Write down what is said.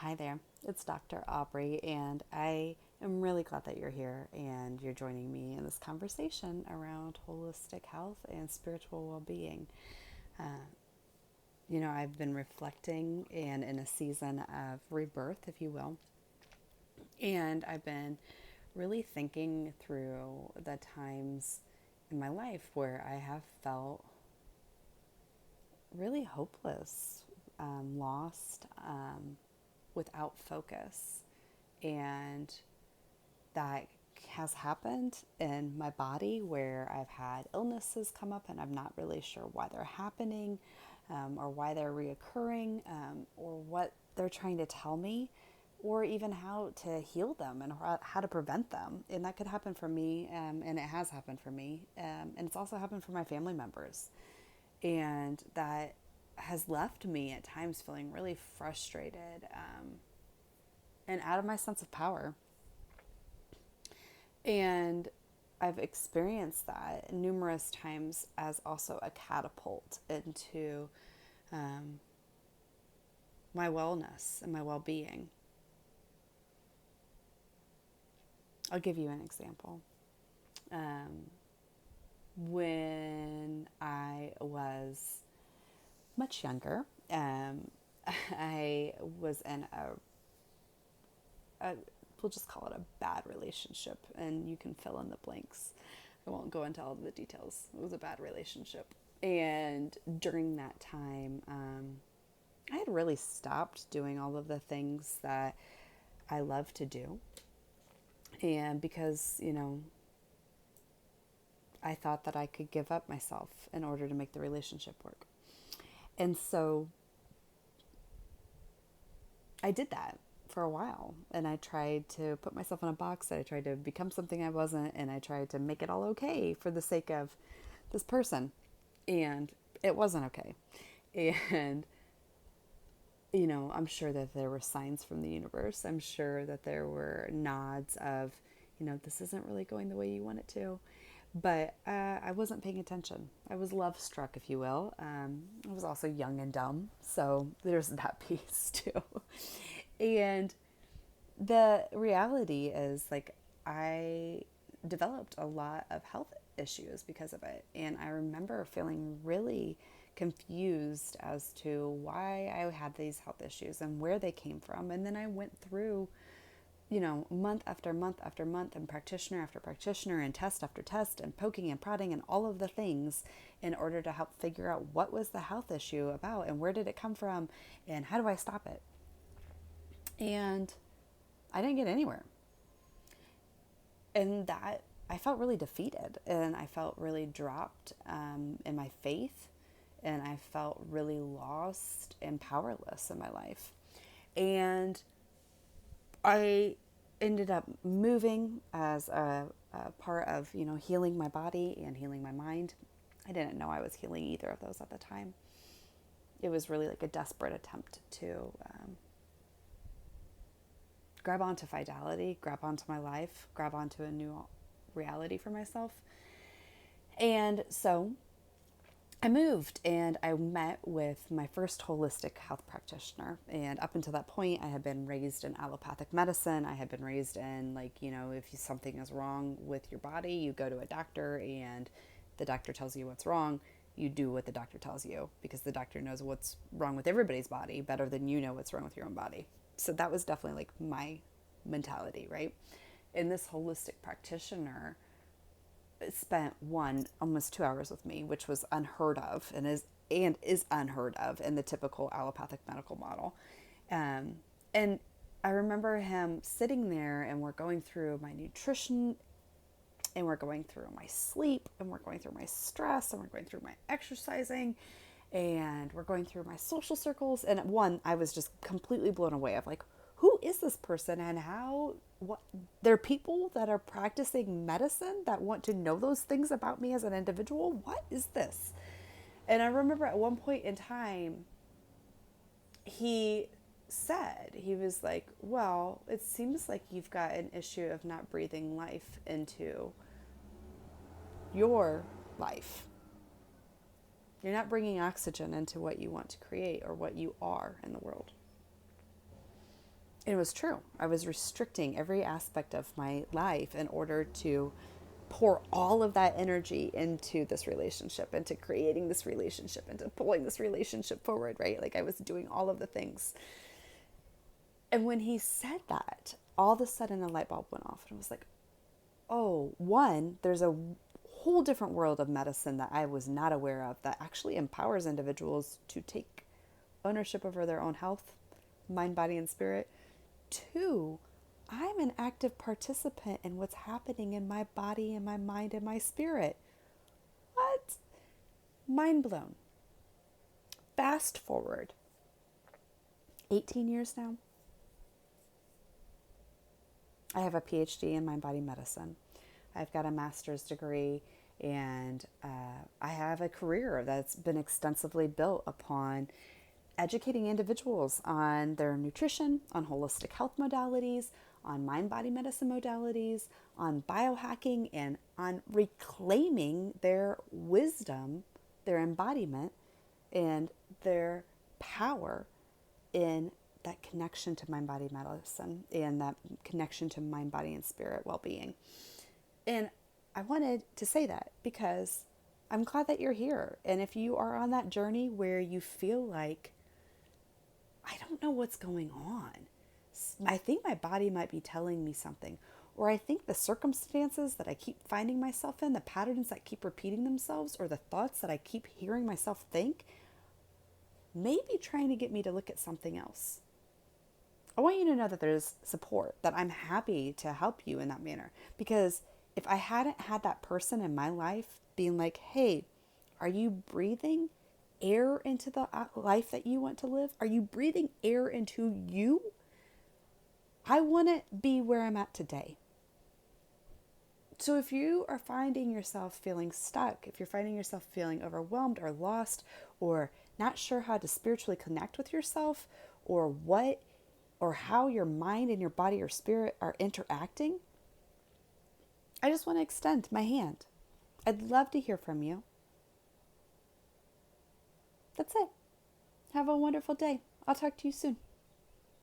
Hi there, it's Dr. Aubrey, and I am really glad that you're here and you're joining me in this conversation around holistic health and spiritual well being. Uh, I've been reflecting and in a season of rebirth, if you will, and I've been really thinking through the times in my life where I have felt really hopeless, lost, without focus. And that has happened in my body where I've had illnesses come up and I'm not really sure why they're happening, or why they're reoccurring, or what they're trying to tell me, or even how to heal them and how to prevent them. And that could happen for me, and it has happened for me. And it's also happened for my family members. And that has left me at times feeling really frustrated, and out of my sense of power. And I've experienced that numerous times as also a catapult into um, my wellness and my well being. I'll give you an example. Um, when I was much younger, I was in a, we'll just call it a bad relationship, and you can fill in the blanks. I won't go into all of the details. It was a bad relationship. And during that time, I had really stopped doing all of the things that I love to do. And because, I thought that I could give up myself in order to make the relationship work. And so I did that for a while, and I tried to put myself in a box. I tried to become something I wasn't, and I tried to make it all okay for the sake of this person. And it wasn't okay. And I'm sure that there were signs from the universe. I'm sure that there were nods of, this isn't really going the way you want it to. But I wasn't paying attention. I was love struck, if you will. I was also young and dumb. So there's that piece too. And the reality is, like, I developed a lot of health issues because of it. And I remember feeling really confused as to why I had these health issues and where they came from. And then I went through, month after month after month, and practitioner after practitioner, and test after test, and poking and prodding, and all of the things in order to help figure out what was the health issue about and where did it come from and how do I stop it. And I didn't get anywhere. And that I felt really defeated, and I felt really dropped, in my faith, and I felt really lost and powerless in my life. And I ended up moving as a part of, healing my body and healing my mind. I didn't know I was healing either of those at the time. It was really like a desperate attempt to grab onto vitality, grab onto my life, grab onto a new reality for myself. And so I moved and I met with my first holistic health practitioner. And up until that point, I had been raised in allopathic medicine. I had been raised in, like, if something is wrong with your body, you go to a doctor and the doctor tells you what's wrong. You do what the doctor tells you because the doctor knows what's wrong with everybody's body better than you know what's wrong with your own body. So that was definitely like my mentality, right? And this holistic practitioner spent almost 2 hours with me, which was unheard of and is unheard of in the typical allopathic medical model. And I remember him sitting there, and we're going through my nutrition, and we're going through my sleep, and we're going through my stress, and we're going through my exercising, and we're going through my social circles. And I was just completely blown away of, like, who is this person, and what they're people that are practicing medicine that want to know those things about me as an individual. What is this? And I remember at one point in time, he was like, well, it seems like you've got an issue of not breathing life into your life. You're not bringing oxygen into what you want to create or what you are in the world. And it was true. I was restricting every aspect of my life in order to pour all of that energy into this relationship, into creating this relationship, into pulling this relationship forward, right? Like I was doing all of the things. And when he said that, all of a sudden a light bulb went off and I was like, oh, one, there's a whole different world of medicine that I was not aware of that actually empowers individuals to take ownership over their own health, mind, body, and spirit. Two, I'm an active participant in what's happening in my body and my mind and my spirit. What? Mind blown. Fast forward 18 years now. I have a PhD in mind body medicine. I've got a master's degree, and I have a career that's been extensively built upon educating individuals on their nutrition, on holistic health modalities, on mind body medicine modalities, on biohacking, and on reclaiming their wisdom, their embodiment, and their power in that connection to mind body medicine and that connection to mind body and spirit well-being. And I wanted to say that because I'm glad that you're here. And if you are on that journey where you feel like, I don't know what's going on, I think my body might be telling me something, or I think the circumstances that I keep finding myself in, the patterns that keep repeating themselves, or the thoughts that I keep hearing myself think, may be trying to get me to look at something else. I want you to know that there's support, that I'm happy to help you in that manner. Because if I hadn't had that person in my life being like, hey, are you breathing air into the life that you want to live? Are you breathing air into you? I wouldn't be where I'm at today. So if you are finding yourself feeling stuck, if you're finding yourself feeling overwhelmed or lost, or not sure how to spiritually connect with yourself, or what or how your mind and your body or spirit are interacting, I just want to extend my hand. I'd love to hear from you. That's it. Have a wonderful day. I'll talk to you soon.